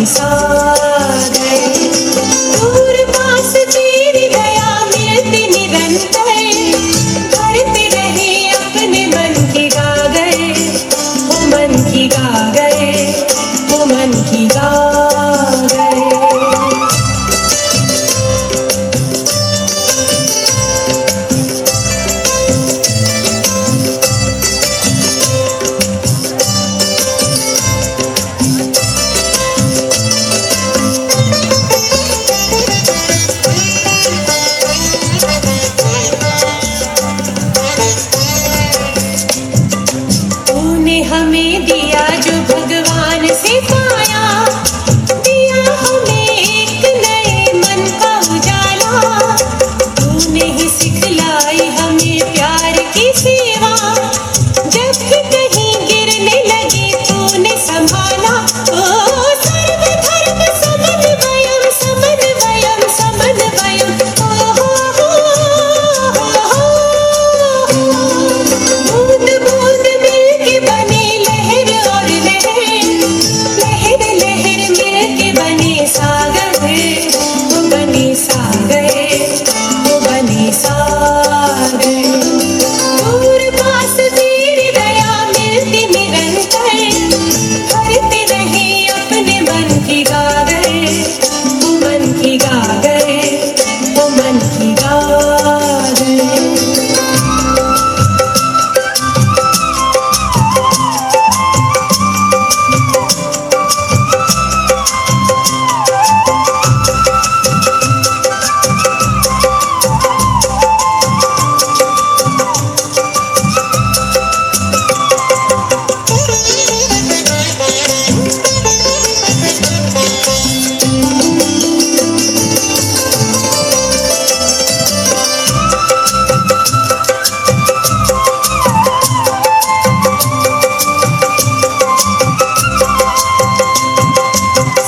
सा गए। दूर पास तेरी दया मिलती निरंतर, भरते रहे अपने मन की गागर, वो मन की गागर, वो मन की गागर। हमें दिया जो भगवान से पाया, दिया हमें एक नए मन का उजाला। तूने ही सिखलाई हमें प्यार की सेवा, जब भी कहीं गिरने लगे तूने संभाला। ओ सर्वधर्म समन्वयम समन्वयम समन्वयम, ओ हो हो हो हो। बूंद बूंद मिलके बने लहर और लहर, लहर लहर मिलके बने सागर, वो बने सागर, वो बने सागर। दूर पास तेरी दया मिलती निरंतर, भरते रहे अपने मन की गागर, वो मन की गागर, वो मन की गागर।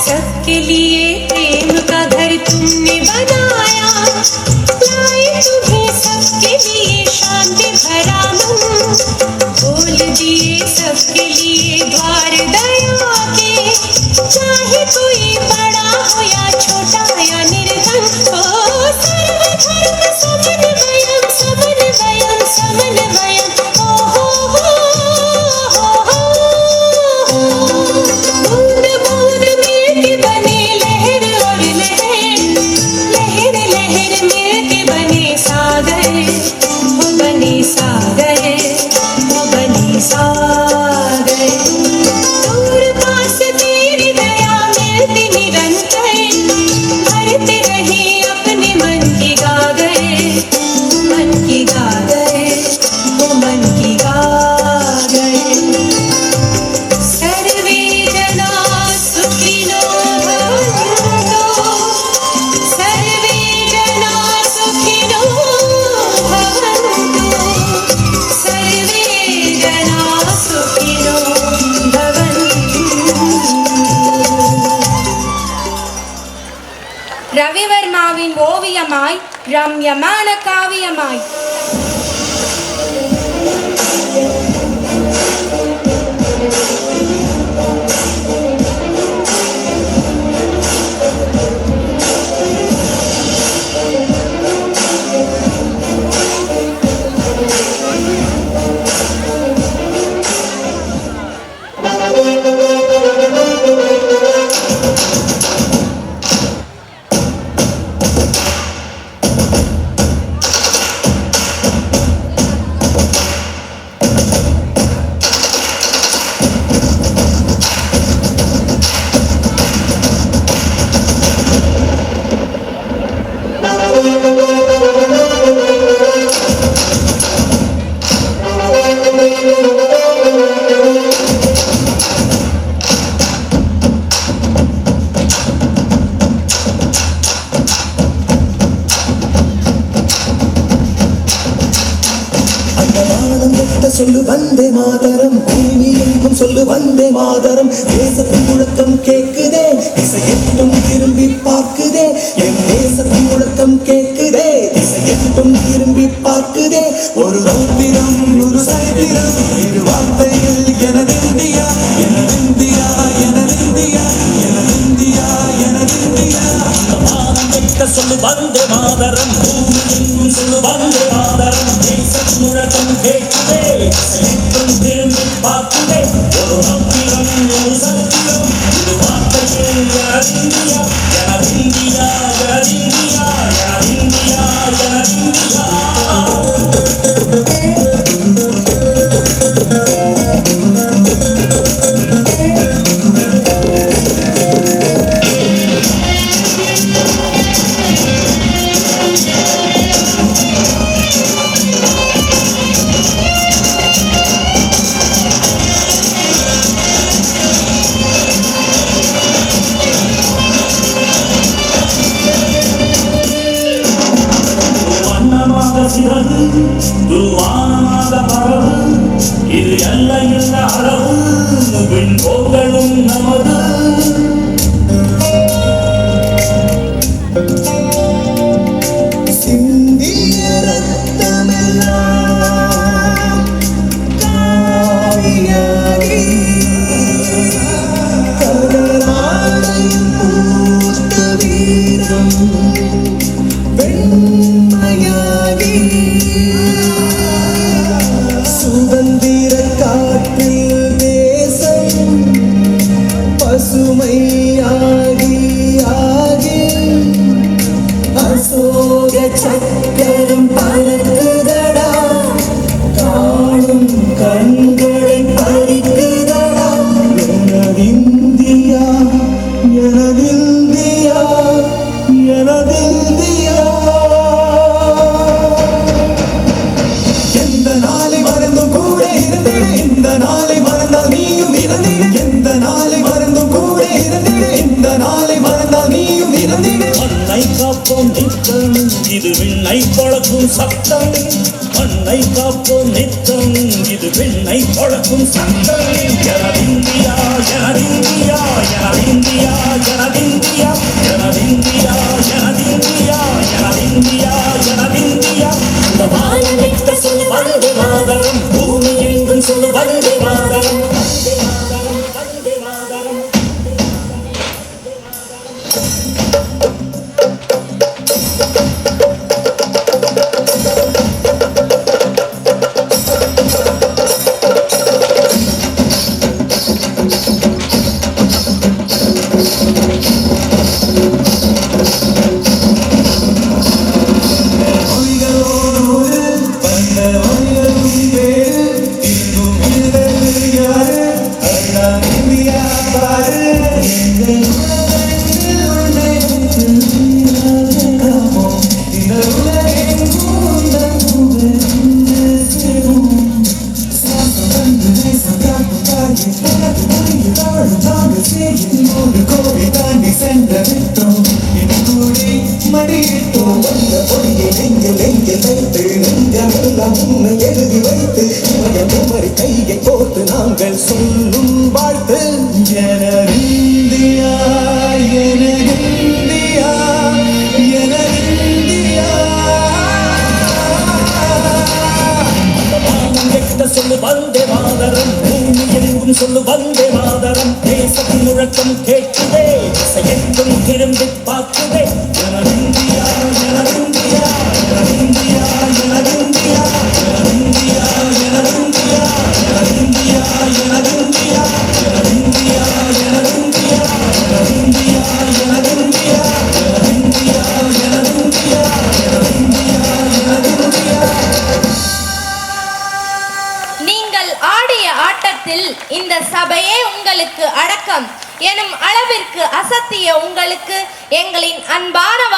सबके लिए प्रेम का घर तुमने बनाया, लाए तुम्हें सबके लिए शांति भरा मन। खोल दिए सबके लिए द्वार दया के, चाहे कोई बड़ा हो या छोटा या निर्धन। ओ सर्वधर्म समन्वयम समन्वयम समन्वयम, ओ हो हो हो हो। बूंद बूंद मिलके बने लहर और लहर, लहर लहर मिलके बने सागर, वो बने सागर, वो बने सागर। दूर पास तेरी दया मिलती निरंतर, भरते रहे अपने मन की गागर, मन की गागर, वो मन की गागर। सर्वे जना सुखिनो भवन्तु, सर्वे जना सुखिनो भवन्तु, सर्वे जना सुखिनो भवन्तु। ரவிவர்மாவின் ஓவியமாய் ரம்யமான காவியமாய். சொல்லு வந்தே மாதரம், பூமி எங்கும் சொல்லு வந்தே மாதரம். தேசத்தின் முழக்கம் கேக்குதே, திசையெட்டும் திரும்பி பார்க்குதே. என் தேசத்தின் முழக்கம் கேக்குதே, திசையெட்டும் திரும்பி பார்க்குதே. ஒரு ரௌத்திரம் ஒரு சரித்திரம், இரு வார்த்தைகள் எனது இந்தியா, எனது இந்தியா, எனது இந்தியா, எனது இந்தியா. புகழும் நமது. சிந்திய ரத்தமெல்லாம் காவியாகி கதராடையும் பூத்த வீரம் வெண்மையாகி சுதந்திர காற்றில் தேசம் பசுமையாகி ஆகி அசோக சக்கரம் பறக்குதடா காணும் கண்களை பறிக்குதடா எனதிந்தியா எனதிந்தியா எனதிந்தியா எந்த நாளை மறந்தும் கூட இருந்திடு இந்த நாளை மறந்தால் நீயும் இறந்திடு எந்த நாளை மறந்தும் கூட இருந்திடு இந்த நாளை மறந்தால் நீயும் இறந்திடு மண்ணை காப்போம் நித்தம் இது விண்ணை பழக்கும் சத்தம் மண்ணை காப்போம் நித்தம் இது விண்ணை பழக்கும் சத்தம் எனதிந்தியா எனதிந்தியா எனதிந்தியா எனதிந்தியா எனதிந்தியா எனதிந்தியா எனதிந்தியா எனதிந்தியா இந்த வானமிக்க சொல் வந்தே மாதரம் பூமி எங்கும் சொல் வந்தே மாதரம் வந்தே மாதரம் வந்தே மாதரம். மொழிகளோடு வந்த மொழிகளும் வேறு இன்னும் இருந்தது யாரு அதுதான் இந்தியா பாரு எங்கள் உலகத்தில் உன்னை காப்போம் இந்த உலகெங்கும் உந்தன் புகழ் சேரும் சுவாசம் வந்து நேசம் காக்கும் தாயே உனக்கு புரிய வாழும் நாங்கள் செய்யும் 100 கோடி தாண்டி சென்ற விட்டோம் இனி கூடி மடியிட்டோம் வந்த பொடியை நெஞ்சில் வைத்து நெஞ்சமெல்லாம் உன்னை எழுதி வைத்து இமய குமரி கையை கோர்த்து நாங்கள் சொல்லும் வாழ்த்து எனதிந்தியா எனதிந்தியா எனதிந்தியா வானம் எட்ட சொல்லு வந்தே மாதரம் பூமி எங்கும் சொல்லு வந்தே மாதரம் தேசத்தின் முழக்கம் கேட்குதே செயற்கும் திரும்பி பார்க்குதே எனதிந்தியா எனதிந்தியா எனதிந்தியா எனதிந்தியா எனதிந்தியா எனதிந்தியா எனதிந்தியா எனதிந்தியா எனதிந்தியா எனதிந்தியா எனதிந்தியா எனதிந்தியா எனதிந்தியா எனதிந்தியா எனதிந்தியா எனதிந்தியா. நீங்கள் ஆடிய ஆட்டத்தில் இந்த சபையே உங்களுக்கு அடக்கம் எனும் அளவிற்கு அசத்திய உங்களுக்கு எங்களின் அன்பான